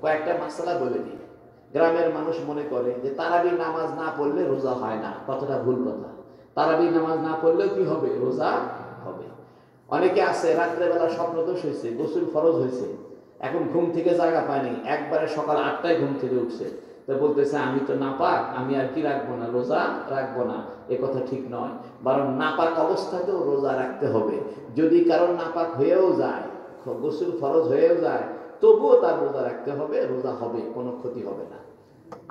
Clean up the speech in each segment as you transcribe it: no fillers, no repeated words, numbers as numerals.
কয়েকটা মাসালা বলে দিই। গ্রামের মানুষ মনে করে যে তারাবি নামাজ না পড়লে রোজা হয় না। কতটা ভুল কথা। তারাবি নামাজ না পড়লেও কি হবে? রোজা হবে। অনেকে আছে রাত্রেবেলা স্বপ্নদোষ হয়েছে, গোসল ফরজ হয়েছে, এখন ঘুম থেকে জায়গা পায়নি, একবারে সকাল 8টায় ঘুম থেকে উঠছে, তো বলতেছে আমি তো নাপাক, আমি আর কি রাখবো না, রোজা রাখবো না। এ কথা ঠিক নয়, বরং নাপাক অবস্থাতেও রোজা রাখতে হবে। যদি কারণ নাপাক হয়েও যায়, গোসল ফরজ হয়েও যায়, তবুও তার রোজা রাখতে হবে, রোজা হবে, কোনো ক্ষতি হবে না।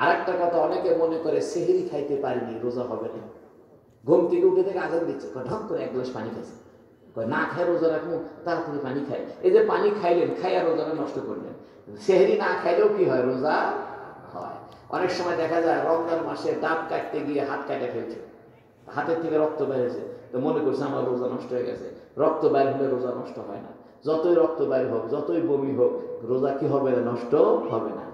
আরেকটা কথা, অনেকে মনে করে সেহরি খাইতে পারিনি রোজা হবে না। ঘুম থেকে উঠে থেকে আজান দিচ্ছে, ঢক করে এক গ্লাস পানি খাইছে, না খায় রোজা রাখবো, তাড়াতাড়ি পানি খায়। এই যে পানি খাইলেন, খাইয়া রোজাটা নষ্ট করলেন। সেহরি না খাইলেও কি হয়? রোজা হয়। অনেক সময় দেখা যায় রমজান মাসে দাঁত কাটতে গিয়ে হাত কাটে ফেলছে, হাতের থেকে রক্ত বের হয়েছে, তো মনে করছে আমার রোজা নষ্ট হয়ে গেছে। রক্ত বাইর হলে রোজা নষ্ট হয় না। যতই রক্ত বাইর হোক, যতই বমি হোক, রোজা কি হবে না? নষ্ট হবে না।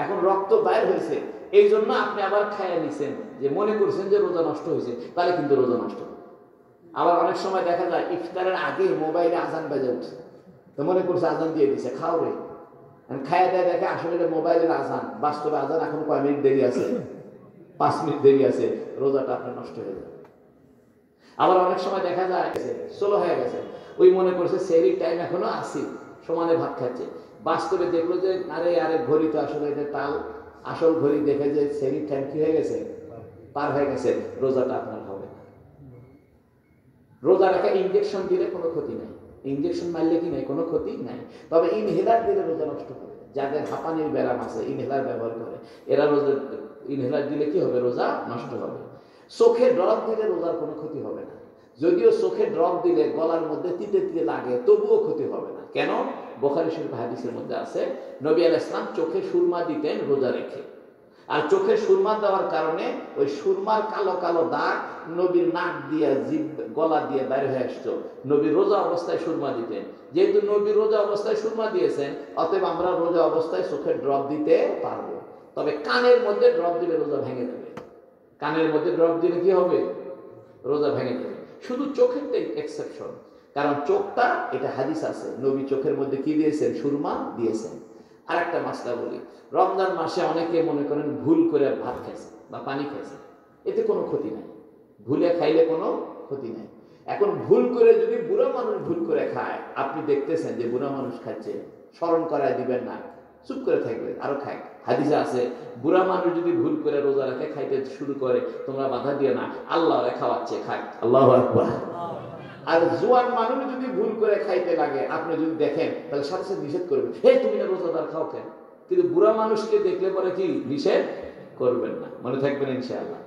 এখন রক্ত বাইর হয়েছে, এই জন্য আপনি আবার খাইয়া নিছেন, যে মনে করছেন যে রোজা নষ্ট হয়েছে, তাহলে কিন্তু রোজা নষ্ট হবে। আবার অনেক সময় দেখা যায় ইফতারের আগে মোবাইলে আজান বেজে উঠছে, তো মনে করছে আজান দিয়ে দিছে, খাও রে, খাইয়া দেয়, দেখে আসলে এটা মোবাইলের আজান, বাস্তবে আজান এখন কয় মিনিট দেরি আছে, 5 মিনিট দেরি আছে, রোজাটা আপনার নষ্ট হয়ে যাবে। আবার অনেক সময় দেখা যায় স্লো হয়ে গেছে, ওই মনে করছে সেহরির টাইম এখনো আসি, সমানে ভাত খাচ্ছে, বাস্তবে দেখলো যে আরে আরে ঘড়ি তো আসলে এটা তাল, আসল ঘড়ি দেখে যে সেহরির টাইম কি হয়ে গেছে, পার হয়ে গেছে, রোজাটা আপনার হবে না। রোজা রাখা ইনজেকশন দিলে কোনো ক্ষতি নাই, ইনজেকশন মারলে কি নাই, কোনো ক্ষতি নাই। তবে ইনহেলার দিলে রোজা নষ্ট করে। যাদের হাঁপানির ব্যারাম আছে, ইনহেলার ব্যবহার করে, এরা রোজা ইনহেলার দিলে কি হবে? রোজা নষ্ট হবে। চোখে ড্রপ দিলে রোজার কোনো ক্ষতি হবে না। যদিও চোখে ড্রপ দিলে গলার মধ্যে তিতে তিতে লাগে, তবুও ক্ষতি হবে না। কেন? বুখারী শরীফ হাদিসের মধ্যে আছে, নবী আলাইহিস সালাম চোখে সুরমা দিতেন রোজা রেখে। আর চোখে সুরমা দেওয়ার কারণে ওই সুরমার কালো কালো দাগ নবীর নাক দিয়ে, জিভ, গলা দিয়ে বাইরে হয়ে আসতো। নবী রোজা অবস্থায় সুরমা দিতেন। যেহেতু নবী রোজা অবস্থায় সুরমা দিয়েছেন, অতএব আমরা রোজা অবস্থায় চোখে ড্রপ দিতে পারবো। তবে কানের মধ্যে ড্রপ দিলে রোজা ভেঙে যাবে। কানের মধ্যে ড্রপ দিলে কি হবে? রোজা ভেঙে যাবে। শুধু চোখেরটাই এক্সেপশন, কারণ চোখটা, এটা হাদিস আছে, নবী চোখের মধ্যে কি দিয়েছেন? সুরমা দিয়েছেন। আর একটা মাসলা বলি, রমজান মাসে অনেকে মনে করেন ভুল করে ভাত খাইছে বা পানি খাইছে, এতে কোনো ক্ষতি নাই, ভুলে খাইলে কোনো ক্ষতি নাই। এখন ভুল করে যদি বুড়া মানুষ ভুল করে খায়, আপনি দেখতেছেন যে বুড়া মানুষ খাচ্ছে, স্মরণ করায় দিবেন না, চুপ করে থাকবে, আরো খায়। হাদিসে আছে, বুড়া মানুষ যদি ভুল করে রোজা রেখে খাইতে শুরু করে, তোমরা বাধা দিও না, আল্লাহ খাওয়াচ্ছে, খায়। আল্লাহু আকবার। আর জোয়ান মানুষ যদি ভুল করে খাইতে লাগে, আপনি যদি দেখেন, তাহলে সাথে সাথে নিষেধ করবেন, হে তুমি না রোজাদার, খাও কেন? কিন্তু বুড়া মানুষকে দেখলে পরে কি নিষেধ করবেন না, মনে থাকবেন ইনশাআল্লাহ।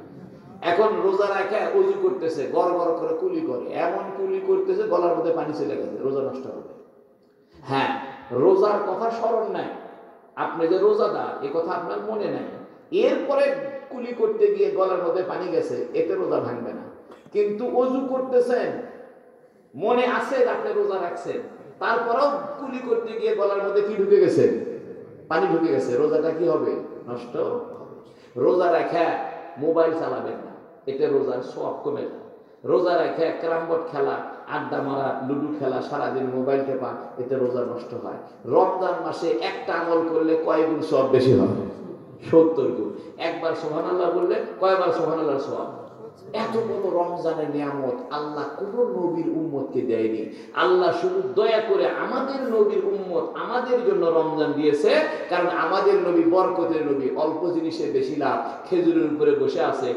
এখন রোজা রাখা ওযু করতেছে, গড় গড় করে কুলি করে, এমন কুলি করতেছে গলার মধ্যে পানি চলে গেছে, রোজা নষ্ট হবে। হ্যাঁ, রোজার কথা স্মরণ নাই, আপনি যে রোজাদার এ কথা আপনার মনে নাই, এরপরে কুলি করতে গিয়ে গলার মধ্যে পানি গেছে, এতে রোজা ভাঙবে না। কিন্তু ওযু করতেছেন, মনে আছে আপনি রোজা রাখছেন, তারপরেও কুলি করতে গিয়ে গলার মধ্যে কি ঢুকে গেছে? পানি ঢুকে গেছে, রোজাটা কি হবে? নষ্ট হবে। রোজা রাখা মোবাইল চালাবেন না, এতে রোজার সওয়াব কমে যায়। রোজা রাখা ক্যারামবোর্ড খেলা, আড্ডা মারা, লুডু খেলা, সারাদিন মোবাইল টেপা, এতে রোজা নষ্ট হয়। রমজান মাসে একটা আমল করলে কয় গুণ সওয়াব বেশি হবে? 70 গুণ। একবার সুবহানাল্লাহ বললে কয়বার সুবহানাল্লাহর সওয়াব? এত বড় রমজানের নিয়ামত আল্লাহ কোন নবীর উম্মতকে দেয়নি। আল্লাহ শুধু দয়া করে আমাদের নবীর উম্মত, আমাদের জন্য রমজান দিয়েছে, কারণ আমাদের নবী বরকতের নবী, অল্প জিনিসে বেশি লাভ। খেজুরের উপরে বসে আছে,